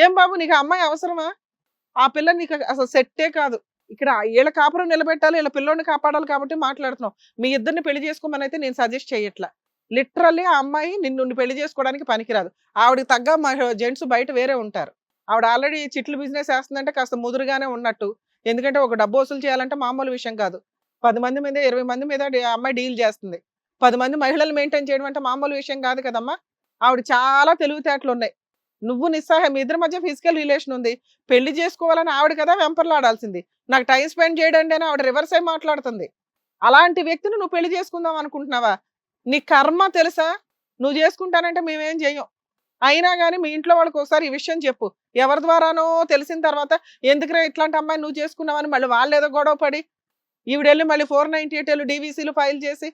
ఏం బాబు నీకు ఆ అమ్మాయి అవసరమా? ఆ పిల్ల నీకు అసలు సెట్టే కాదు. ఇక్కడ వీళ్ళ కాపురం నిలబెట్టాలి, వీళ్ళ పిల్లోడిని కాపాడాలి కాబట్టి మాట్లాడుతున్నాం. మీ ఇద్దరిని పెళ్లి చేసుకోమని అయితే నేను సజెస్ట్ చేయట్లా. లిటరల్లీ ఆ అమ్మాయి నిన్ను పెళ్లి చేసుకోవడానికి పనికిరాదు. ఆవిడకి తగ్గ జెంట్స్ బయట వేరే ఉంటారు. ఆవిడ ఆల్రెడీ చిట్లు బిజినెస్ చేస్తుందంటే కాస్త ముదురుగానే ఉన్నట్టు. ఎందుకంటే ఒక డబ్బు వసూలు చేయాలంటే మామూలు విషయం కాదు. 10 మంది మీద 20 మంది మీద అమ్మాయి డీల్ చేస్తుంది. 10 మంది మహిళలు మెయింటైన్ చేయడం అంటే మామూలు విషయం కాదు కదమ్మా. ఆవిడ చాలా తెలివితేటలు ఉన్నాయి. నువ్వు నిస్సహాయం, మీ ఇద్దరి మధ్య ఫిజికల్ రిలేషన్ ఉంది. పెళ్లి చేసుకోవాలని ఆవిడ కదా వెంపర్లాడాల్సింది. నాకు టైం స్పెండ్ చేయడండి అని ఆవిడ రివర్స్ అయి మాట్లాడుతుంది. అలాంటి వ్యక్తిని నువ్వు పెళ్లి చేసుకుందాం అనుకుంటున్నావా? నీ కర్మ తెలుసా? నువ్వు చేసుకుంటానంటే మేమేం చెయ్యం. అయినా కానీ మీ ఇంట్లో వాళ్ళకి ఒకసారి ఈ విషయం చెప్పు. ఎవరి ద్వారానో తెలిసిన తర్వాత ఎందుకురా ఇట్లాంటి అమ్మాయి నువ్వు చేసుకున్నావని మళ్ళీ వాళ్ళు ఏదో గొడవ పడి ఈవిడెళ్ళి మళ్ళీ 498 డీవీసీలు ఫైల్ చేసి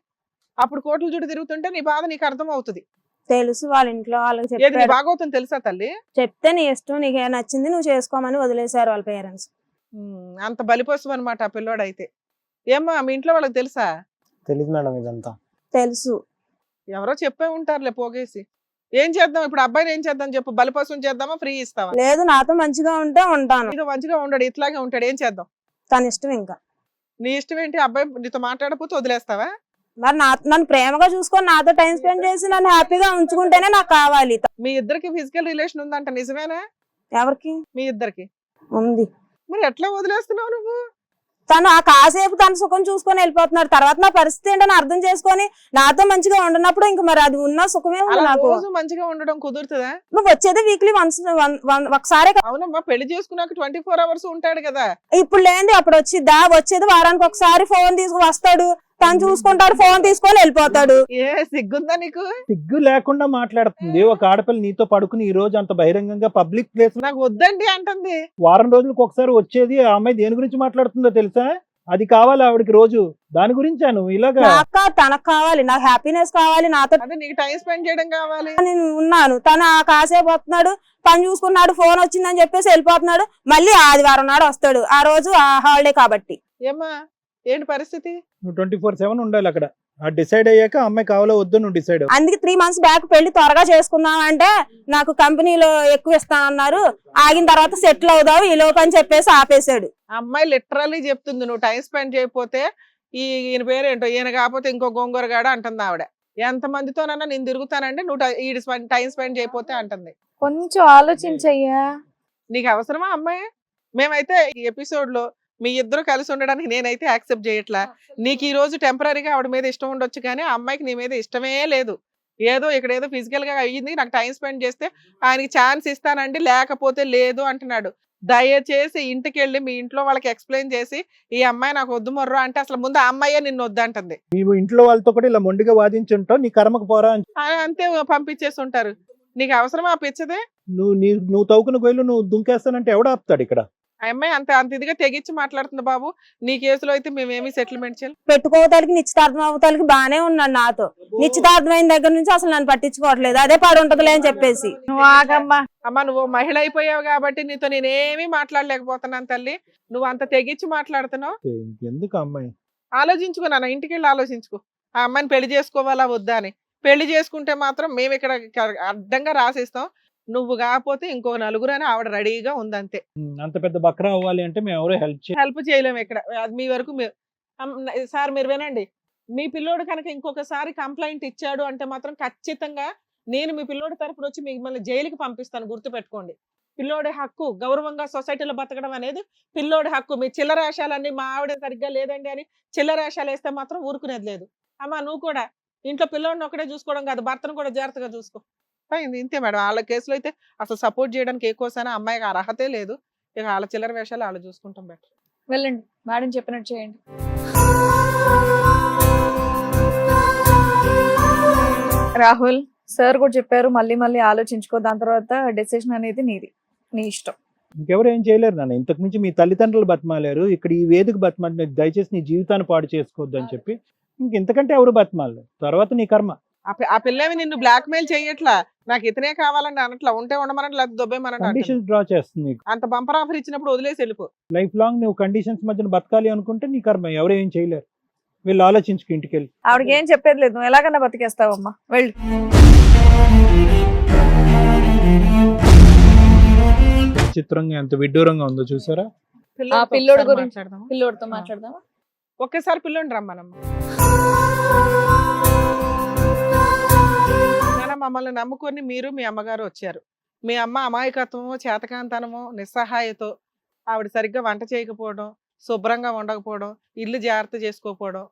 అప్పుడు కోర్టుల చుట్టూ తిరుగుతుంటే నీ బాధ నీకు అర్థం అవుతుంది. తెలుసు వాళ్ళ ఇంట్లో వాళ్ళకి ఏది నీ బాగోతుంది తెలుసా తల్లి? చెప్తే నీ ఇష్టం, నీకు నచ్చింది నువ్వు చేసుకోమని వదిలేశారు వాళ్ళ పేరెంట్స్. అంత బలిపోసం అనమాట ఆ పిల్లోడైతే. ఏమ్మా మీ ఇంట్లో వాళ్ళకి తెలుసా? తెలియదు మేడం ఇదంతా. తెలుసు. ఎవరో చెప్పే ఉంటారులే పోగేసి. ఏం చేద్దాం ఇప్పుడు? అబ్బాయిని ఏం చేద్దాం చెప్పు? బలిపోసం చేద్దామా, ఫ్రీ ఇస్తావా? లేదు, నాతో మంచిగా ఉంటే ఉంటాను. నీతో మంచిగా ఉండడు, ఇట్లాగే ఉంటాడు. ఏం చేద్దాం? తన ఇష్టం. ఇంకా నీ ఇష్టం ఏంటి? అబ్బాయి నీతో మాట్లాడకపోతే వదిలేస్తావా? మరి నన్ను ప్రేమగా చూసుకొని నాతో టైం స్పెండ్ చేసి నన్ను హ్యాపీగా ఉంచుకుంటేనే నాకు కావాలి. మీ ఇద్దరికి ఫిజికల్ రిలేషన్ ఉందంట, నిజమేనా? ఎవరికి? మీ ఇద్దరికి ఉంది. మరి ఎట్లా వదిలేస్తున్నావు నువ్వు? తను ఆ కాసేపు తన సుఖం చూసుకొని వెళ్ళిపోతున్నాడు. తర్వాత నా పరిస్థితి ఏంటని అర్థం చేసుకొని నాతో మంచిగా ఉండనప్పుడు ఇంక మరి అది ఉన్న సుఖమే ఉంది నాకు. రోజు మంచిగా ఉండడం కుదురుతుందా? నువ్వు వచ్చేది వీక్లీ ఒకసారి. అవునమ్మా, పెళ్లి చేసుకున్నాక 24 hours ఉంటాడు కదా. ఇప్పుడు లేండి, అప్పుడు వచ్చేది వారానికి ఒకసారి ఫోన్ తీసుకుని వస్తాడు, తను చూసుకుంటాడు, ఫోన్ తీసుకొని వెళ్ళిపోతాడు. ఏ సిగ్గుందా నీకు? సిగ్గు లేకుండా మాట్లాడుతుంది ఒక ఆడపిల్ల. నీతో పడుకుని ఈ రోజు అంత బహిరంగంగా పబ్లిక్ ప్లేస్ నాకు వద్దండి అంటుంది. వారం రోజులకు ఒకసారి వచ్చేది. ఆ అమ్మాయి దేని గురించి మాట్లాడుతుందో తెలుసా? అది కావాలి ఆవిడకి రోజు. దాని గురించా నువ్వు ఇలాగా? తనకు కావాలి, నాకు హ్యాపీనెస్ కావాలి, నాతో అదే నీకు టైం స్పెండ్ చేయడం కావాలి. నేను ఉన్నాను. తను కాసేపు వస్తున్నాడు, పని చూసుకున్నాడు, ఫోన్ వచ్చిందని చెప్పేసి వెళ్ళిపోతున్నాడు. మళ్ళీ ఆదివారం నాడు వస్తాడు, ఆ రోజు హాలిడే కాబట్టి. ఏమ్మా ఏంటి పరిస్థితి? నువ్వు 24/7 ఉండాలి అక్కడ. ఆ డిసైడ్ అయ్యాక అమ్మాయి కావాలో వద్దు నువ్వు డిసైడ్. అందుకే 3 months బ్యాక్ పెళ్లి త్వరగా చేసుకుందాం అంటే నాకు కంపెనీలో ఎక్కువ ఇస్తానన్నారు. ఆగిన తర్వాత సెటిల్ అవుదావు ఈ లోపు అని చెప్పేసి ఆపేశాడు. అమ్మాయి లిటరల్లీ చెప్తుంది, నువ్వు టైం స్పెండ్ చేయకపోతే ఈయన పేరేంటో, ఈయన కాకపోతే ఇంకో గోంగూరగాడ అంటుంది ఆవిడ. ఎంత మందితోనన్నా నేను తిరుగుతానండి, నువ్వు టైం స్పెండ్ చేయకపోతే అంటుంది. కొంచెం ఆలోచించయ్యా. నీకు అవసరమా అమ్మాయి? మేమైతే ఈ ఎపిసోడ్ లో మీ ఇద్దరు కలిసి ఉండడానికి నేనైతే యాక్సెప్ట్ చేయట్లా. నీకు ఈ రోజు టెంపరీగా ఆవిడ మీద ఇష్టం ఉండొచ్చు, కానీ ఆ అమ్మాయికి నీ మీద ఇష్టమే లేదు. ఏదో ఇక్కడ ఏదో ఫిజికల్ గా అయ్యింది, నాకు టైం స్పెండ్ చేస్తే ఆయనకి ఛాన్స్ ఇస్తానండి, లేకపోతే లేదు అంటున్నాడు. దయచేసి ఇంటికి వెళ్ళి మీ ఇంట్లో వాళ్ళకి ఎక్స్ప్లెయిన్ చేసి ఈ అమ్మాయి నాకు వద్దు మొర్రో అంటే అసలు ముందు ఆ అమ్మాయే నిన్ను వద్దంటుంది. నీవు ఇంట్లో వాళ్ళతో కూడా ఇలా మొండిగా వాదించుంటావు, నీ కర్మకు పోరా అని అంతే పంపించేసి ఉంటారు. నీకు అవసరమా పిచ్చదే? నువ్వు తవ్వుకున్న గొయ్యలు నువ్వు దుంకేస్తానంటే ఎవడ ఆపుతాడు ఇక్కడ? ఆ అమ్మాయి అంత ఇదిగా తెగించి మాట్లాడుతుంది. బాబు నీ కేసులో అయితే మేమేమి సెటిల్మెంట్ చేయాలి? పెట్టుకోవటానికి నిశ్చితార్థం అవతానికి బానే ఉన్నాడు నాతో. నిశ్చితార్థం అయిన దగ్గర నుంచి అసలు నన్ను పట్టించుకోవట్లేదు. అదే పడి ఉంటదిలే అని చెప్పేసి. నువ్వు ఆగమ్మా. అమ్మ నువ్వు మహిళ అయిపోయావు కాబట్టి నీతో నేనేమీ మాట్లాడలేకపోతున్నాను తల్లి. నువ్వు అంత తెగించి మాట్లాడుతున్నావు. ఎందుకు అమ్మాయి? ఆలోచించుకో నాన్న, ఇంటికి వెళ్ళి ఆలోచించుకో. ఆ అమ్మాయిని పెళ్లి చేసుకోవాలా వద్దా అని. పెళ్లి చేసుకుంటే మాత్రం మేము ఇక్కడ అడ్డంగా రాసిస్తాం. నువ్వు కాకపోతే ఇంకో నలుగురు అని ఆవిడ రెడీగా ఉందంతే. అంత పెద్ద బక్రా అవ్వాలి అంటే మేము ఎవరో హెల్ప్ చేయలేము ఇక్కడ. అది మీ వరకు సార్ మీరు వినండి. మీ పిల్లోడు కనుక ఇంకొకసారి కంప్లైంట్ ఇచ్చాడు అంటే మాత్రం ఖచ్చితంగా నేను మీ పిల్లోడి తరపున వచ్చి మిమ్మల్ని జైలుకి పంపిస్తాను, గుర్తుపెట్టుకోండి. పిల్లోడి హక్కు గౌరవంగా సొసైటీలో బతకడం అనేది పిల్లోడి హక్కు. మీ చిల్లరాశాలన్నీ మా ఆవిడ సరిగ్గా లేదండి అని చిల్లరాశాలు వేస్తే మాత్రం ఊరుకునేది లేదు. అమ్మా నువ్వు కూడా ఇంట్లో పిల్లోడిని ఒకటే చూసుకోవడం కాదు, భర్తను కూడా జాగ్రత్తగా చూసుకో. ఇంతే మేడం. వాళ్ళ కేసులో అయితే అసలు సపోర్ట్ చేయడానికి ఎక్కువసారి అమ్మాయికి అర్హతే లేదు. ఇక వాళ్ళ చిల్లర వేషాలు వాళ్ళు చూసుకుంటాం బెటర్. వెళ్ళండి, మేడం చెప్పినట్టు చేయండి. రాహుల్ సార్ కూడా చెప్పారు, మళ్ళీ మళ్ళీ ఆలోచించుకో, దాని తర్వాత డెసిషన్ అనేది నీది, నీ ఇష్టం. ఇంకెవరు ఏం చేయలేరు నాన్న. ఇంతకు మించి మీ తల్లిదండ్రులు బతిమాలేరు, ఇక్కడ ఈ వేదిక బతిమాలి. దయచేసి నీ జీవితాన్ని పాడు చేసుకోవద్దు అని చెప్పి ఇంకెంతకంటే ఎవరు బతిమాలరు. తర్వాత నీ కర్మ. ఆ పిల్లవి నిన్ను బ్లాక్ మెయిల్ చేయట్లా, నాకు ఇతనే కావాలండి అనట్లా. ఉంటే ఉండమన్నట్టు లేదా దొబ్బేమన్నట్టు కండిషన్స్ డ్రా చేస్తుంది. అంత బంపర్ ఆఫర్ ఇచ్చినప్పుడు వదిలేసి వెళ్ళిపో. లైఫ్ లాంగ్ నువ్వు కండిషన్స్ మధ్యన బతకాలి అనుకుంటే నీ కర్మ. ఎవరు ఏం చేయలేరు. వీళ్ళు ఆలోచించుకు ఇంటికి వెళ్ళి. ఆవిడకి ఏం చెప్పేది లేదు, నువ్వు ఎలాగన్నా బతికేస్తావమ్మా, వెళ్ళు. విచిత్రంగా ఎంత విడ్డూరంగా ఉందో చూసారా. పిల్లోడితో పిల్లోడి ఒకసారి గురించి మాట్లాడదామా? పిల్లోడితో ఆ. మాట్లాడదామా? ఒక్కసారి పిల్లోని రమ్మనమ్మా. నాన్న మమ్మల్ని నమ్ముకొని మీరు మీ అమ్మగారు వచ్చారు. మీ అమ్మ అమాయకత్వమో చేతకాంతనమో నిస్సహాయతో ఆవిడ సరిగ్గా వంట చేయకపోవడం, శుభ్రంగా ఉండకపోవడం, ఇల్లు జాగ్రత్త చేసుకోకపోవడం,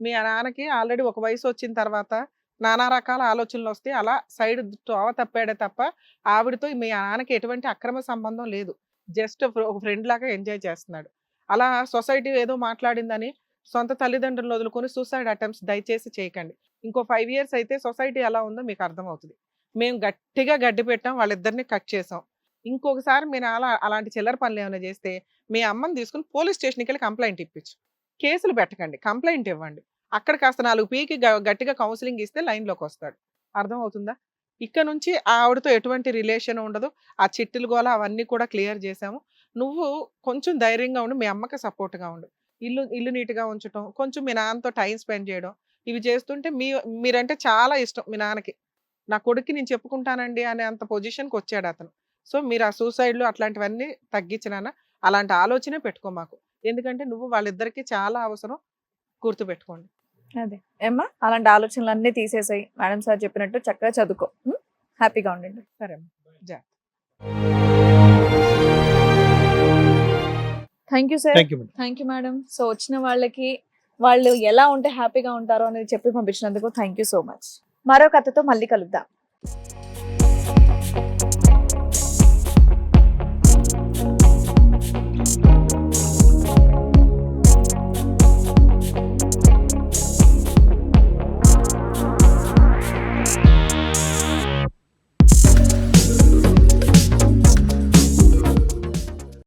మీ నాన్నకి ఆల్రెడీ ఒక వయసు వచ్చిన తర్వాత నానా రకాల ఆలోచనలు వస్తాయి. అలా సైడ్ తోవ తప్పాడే తప్ప ఆవిడతో మీ నాన్నకి ఎటువంటి అక్రమ సంబంధం లేదు. జస్ట్ ఒక ఫ్రెండ్ లాగా ఎంజాయ్ చేస్తున్నాడు. అలా సొసైటీ ఏదో మాట్లాడిందని సొంత తల్లిదండ్రులను వదులుకొని సూసైడ్ అటెంప్ట్స్ దయచేసి చేయకండి. ఇంకో 5 years అయితే సొసైటీ ఎలా ఉందో మీకు అర్థమవుతుంది. మేము గట్టిగా గడ్డి పెట్టాం, వాళ్ళిద్దరిని కట్ చేసాం. ఇంకొకసారి మీ నాన్న అలాంటి చిల్లర పనులు ఏమైనా చేస్తే మీ అమ్మని తీసుకుని పోలీస్ స్టేషన్కి వెళ్ళి కంప్లైంట్ ఇప్పించు. కేసులు పెట్టకండి, కంప్లైంట్ ఇవ్వండి. అక్కడ కాస్త 4 పీకి గట్టిగా కౌన్సిలింగ్ ఇస్తే లైన్లోకి వస్తాడు. అర్థమవుతుందా? ఇక్కడ నుంచి ఆవిడతో ఎటువంటి రిలేషన్ ఉండదు. ఆ చిట్టులు గోల అవన్నీ కూడా క్లియర్ చేసాము. నువ్వు కొంచెం ధైర్యంగా ఉండి మీ అమ్మకి సపోర్ట్గా ఉండు. ఇల్లు నీట్గా ఉంచడం, కొంచెం మీ నాన్నతో టైం స్పెండ్ చేయడం, ఇవి చేస్తుంటే మీరంటే చాలా ఇష్టం మీ నాన్నకి. నా కొడుక్కి నేను చెప్పుకుంటానండి అనే అంత పొజిషన్కి వచ్చాడు అతను. సో మీరు ఆ సూసైడ్లు అట్లాంటివన్నీ తగ్గించినాన, అలాంటి ఆలోచనే పెట్టుకో మాకు. ఎందుకంటే నువ్వు వాళ్ళిద్దరికి చాలా అవసరం, గుర్తుపెట్టుకోండి. అదే ఏమ్మా, అలాంటి ఆలోచనలు అన్ని తీసేసాయి. మేడం సార్ చెప్పినట్టు చక్కగా చదువుకో, హ్యాపీగా ఉండండి. సరే అమ్మా, జాగ్రత్త. Thank you sir. Thank you madam. Thank you madam. So వచ్చిన వాళ్ళకి వాళ్ళు ఎలా ఉంటే హ్యాపీగా ఉంటారో అనేది చెప్పి పంపించినందుకు థ్యాంక్ యూ సో మచ్. మరో కథతో మళ్ళీ కలుద్దాం.